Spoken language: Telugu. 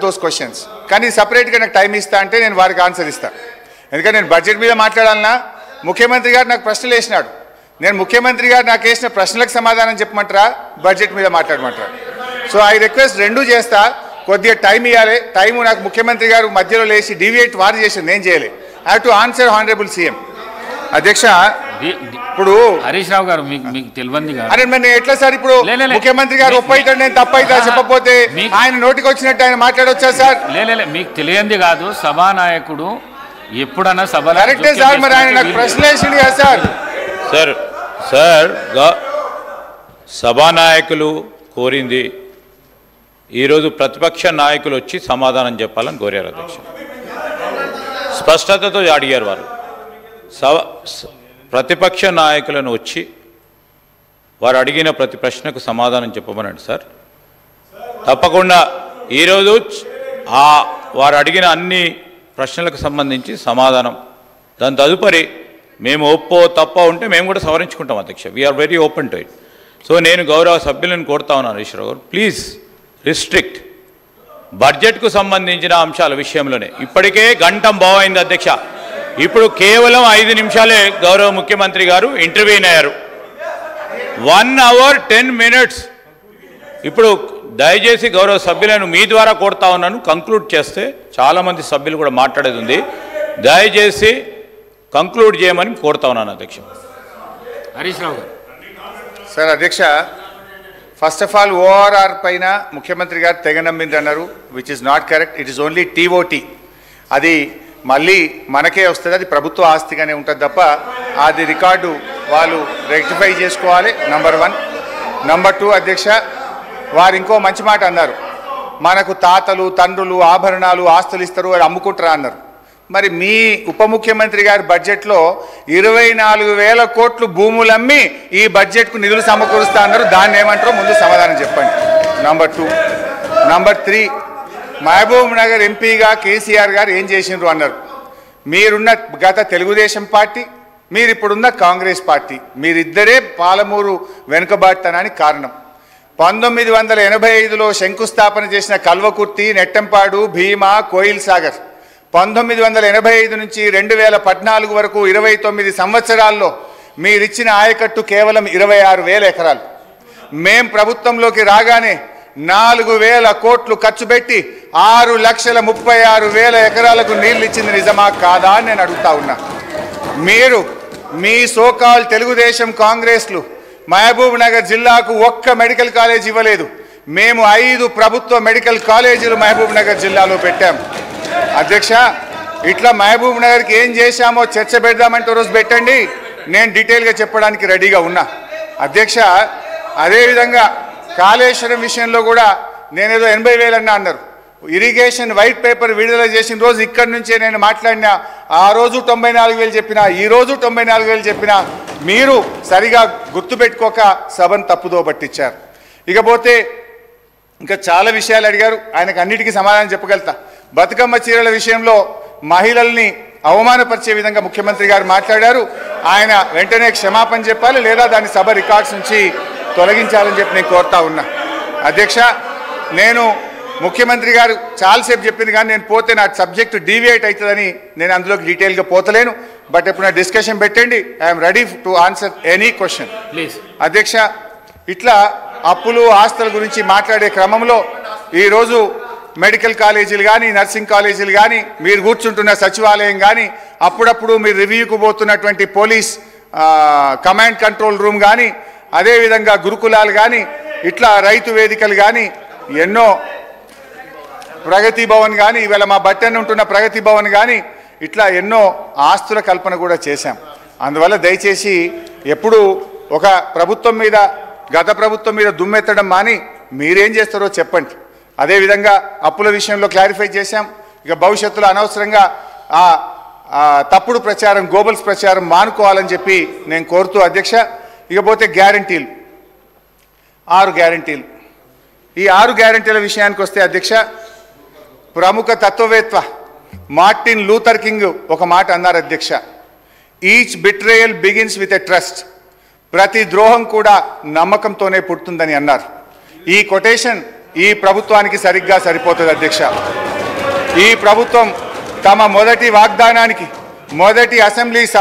those questions. కానీ సపరేట్గా నాకు టైం ఇస్తా అంటే నేను వారికి ఆన్సర్ ఇస్తా. ఎందుకంటే నేను బడ్జెట్ మీద మాట్లాడాలన్నా ముఖ్యమంత్రి గారు నాకు ప్రశ్నలు వేసినాడు. నేను ముఖ్యమంత్రి గారు నాకు వేసిన ప్రశ్నలకు సమాధానం చెప్పమంటారా, బడ్జెట్ మీద మాట్లాడమంటారా? సో ఐ రిక్వెస్ట్ రెండు చేస్తా, కొద్దిగా టైం ఇవ్వాలి. టైము నాకు ముఖ్యమంత్రి గారు మధ్యలో లేచి డివియేట్ వారు చేసి నేను చేయలే. I have to answer honourable CM. అధ్యక్ష, ఇప్పుడు హరీష్ రావు గారు మీకు తెలియంది అరే మరి ఎట్లా సార్ ఇప్పుడు ముఖ్యమంత్రి గారు ఒప్పైతాడు నేను తప్పైతా చెప్పకపోతే ఆయన నోటికి వచ్చినట్టు ఆయన మాట్లాడొచ్చా సార్? మీకు తెలియంది కాదు, సభానాయకుడు ఎప్పుడన్నా సభ కరెక్టే సార్. మరి ఆయన నాకు ప్రశ్న వేసింది కదా సార్. సార్ సభానాయకులు కోరింది ఈరోజు ప్రతిపక్ష నాయకులు వచ్చి సమాధానం చెప్పాలని కోరారు అధ్యక్ష. స్పష్టతతో అడిగారు వారు. ప్రతిపక్ష నాయకులను వచ్చి వారు అడిగిన ప్రతి ప్రశ్నకు సమాధానం చెప్పమనండి సార్. తప్పకుండా ఈరోజు వారు అడిగిన అన్ని ప్రశ్నలకు సంబంధించి సమాధానం, దాని తదుపరి మేము ఒప్పో తప్ప ఉంటే మేము కూడా సవరించుకుంటాం అధ్యక్ష. We are very open to it. So నేను గౌరవ సభ్యులను కోరుతా ఉన్నాను, ఈశ్వరరావు గారు ప్లీజ్ రిస్ట్రిక్ట్ బడ్జెట్కు సంబంధించిన అంశాల విషయంలోనే. ఇప్పటికే గంటం బాగైంది అధ్యక్ష. ఇప్పుడు కేవలం 5 నిమిషాలే గౌరవ ముఖ్యమంత్రి గారు ఇంటర్వ్యూన్ అయ్యారు. 1 hour 10 minutes. ఇప్పుడు దయచేసి గౌరవ సభ్యులను మీ ద్వారా కోరుతా ఉన్నాను, కంక్లూడ్ చేస్తే చాలామంది సభ్యులు కూడా మాట్లాడేది ఉంది. దయచేసి కంక్లూడ్ చేయమని కోరుతా ఉన్నాను అధ్యక్ష. హరీష్ రావు గారు. సార్ అధ్యక్ష, ఫస్ట్ ఆఫ్ ఆల్ ఓఆర్ఆర్ పైన ముఖ్యమంత్రి గారు తెగ నమ్మింది అన్నారు, which is not correct. It is only TOT. అది మళ్ళీ మనకే వస్తుంది, అది ప్రభుత్వ ఆస్తిగానే ఉంటుంది తప్ప అది రికార్డు వాళ్ళు రెక్టిఫై చేసుకోవాలి. నంబర్ 1. నంబర్ 2 అధ్యక్ష, వారు ఇంకో మంచి మాట అన్నారు, మనకు తాతలు తండ్రులు ఆభరణాలు ఆస్తులు ఇస్తారు అది అమ్ముకుంటారా అన్నారు. మరి మీ ఉప ముఖ్యమంత్రి గారి బడ్జెట్లో 24,000 కోట్లు భూములు అమ్మి ఈ బడ్జెట్కు నిధులు సమకూరుస్తా అన్నారు. దాన్ని ఏమంటారో ముందు సమాధానం చెప్పండి. నంబర్ 2. నంబర్ 3, మహబూబ్ నగర్ ఎంపీగా కేసీఆర్ గారు ఏం చేసిండ్రు అన్నారు. మీరున్న గత తెలుగుదేశం పార్టీ, మీరు ఇప్పుడున్న కాంగ్రెస్ పార్టీ, మీరిద్దరే పాలమూరు వెనుకబాటుతనానికి కారణం. 1985లో శంకుస్థాపన చేసిన కల్వకుర్తి, నెట్టంపాడు, భీమా, కోయిల్ సాగర్ 1985 నుంచి 2014 వరకు 29 సంవత్సరాల్లో మీరిచ్చిన ఆయకట్టు కేవలం 26,000 ఎకరాలు. మేం ప్రభుత్వంలోకి రాగానే 4,000 కోట్లు ఖర్చు పెట్టి 6,36,000 ఎకరాలకు నీళ్లు ఇచ్చింది నిజమా కాదా అని నేను అడుగుతా ఉన్నా. మీరు మీ సోకాల్ తెలుగుదేశం కాంగ్రెస్లు మహబూబ్ నగర్ జిల్లాకు ఒక్క మెడికల్ కాలేజ్ ఇవ్వలేదు. మేము 5 ప్రభుత్వ మెడికల్ కాలేజీలు మహబూబ్ నగర్ జిల్లాలో పెట్టాం. అధ్యక్ష, ఇట్లా మహబూబ్ నగర్కి ఏం చేశామో చర్చ పెడదామంటే రోజు పెట్టండి, నేను డీటెయిల్గా చెప్పడానికి రెడీగా ఉన్నా. అధ్యక్ష, అదేవిధంగా కాళేశ్వరం విషయంలో కూడా నేనేదో 80,000 అన్నారు. ఇరిగేషన్ వైట్ పేపర్ విడుదల చేసిన రోజు ఇక్కడి నుంచే నేను మాట్లాడినా. ఆ రోజు 94,000 చెప్పినా, ఈరోజు 94,000 చెప్పినా మీరు సరిగా గుర్తుపెట్టుకోక సభను తప్పుదో పట్టించారు. ఇకపోతే ఇంకా చాలా విషయాలు అడిగారు, ఆయనకు అన్నిటికీ సమాధానం చెప్పగలుగుతా. బతుకమ్మ చీరల విషయంలో మహిళల్ని అవమానపరిచే విధంగా ముఖ్యమంత్రి గారు మాట్లాడారు. ఆయన వెంటనే క్షమాపణ చెప్పాలి, లేదా దాని సభ రికార్డ్స్ నుంచి తొలగించాలని చెప్పి నేను కోరుతా ఉన్నా. అధ్యక్ష, నేను ముఖ్యమంత్రి గారు చాలాసేపు చెప్పింది కానీ నేను పోతే నా సబ్జెక్టు డీవియేట్ అవుతుందని నేను అందులోకి డీటెయిల్గా పోతలేను. బట్ ఎప్పుడు నా డిస్కషన్ పెట్టండి, I'm ready to answer any question please. అధ్యక్ష, ఇట్లా అప్పులు ఆస్తుల గురించి మాట్లాడే క్రమంలో ఈరోజు మెడికల్ కాలేజీలు కానీ, నర్సింగ్ కాలేజీలు కానీ, మీరు కూర్చుంటున్న సచివాలయం కానీ, అప్పుడప్పుడు మీరు రివ్యూకు పోతున్నటువంటి పోలీస్ కమాండ్ కంట్రోల్ రూమ్ కానీ, అదేవిధంగా గురుకులాలు కానీ, ఇట్లా రైతు వేదికలు కానీ, ఎన్నో ప్రగతి భవన్ కానీ, ఇవాళ మా బట్టెన్ ఉంటున్న ప్రగతి భవన్ కానీ, ఇట్లా ఎన్నో ఆస్తుల కల్పన కూడా చేశాం. అందువల్ల దయచేసి ఎప్పుడు ఒక ప్రభుత్వం మీద, గత ప్రభుత్వం మీద దుమ్మెత్తడం మాని మీరేం చేస్తారో చెప్పండి. అదేవిధంగా అప్పుల విషయంలో క్లారిఫై చేశాం. ఇక భవిష్యత్తులో అనవసరంగా తప్పుడు ప్రచారం, గోబల్స్ ప్రచారం మానుకోవాలని చెప్పి నేను కోరుతూ అధ్యక్ష, ఇకపోతే గ్యారంటీలు, 6 గ్యారంటీలు. ఈ 6 గ్యారంటీల విషయానికి వస్తే అధ్యక్ష, ప్రముఖ తత్వవేత్త మార్టిన్ లూథర్ కింగ్ ఒక మాట అన్నారు అధ్యక్ష, each betrayal begins with a trust. ప్రతి ద్రోహం కూడా నమ్మకంతోనే పుడుతుందని అన్నారు. ఈ కొటేషన్ ఈ ప్రభుత్వానికి సరిగ్గా సరిపోతుంది అధ్యక్ష. ఈ ప్రభుత్వం తమ మొదటి వాగ్దానానికి మొదటి అసెంబ్లీ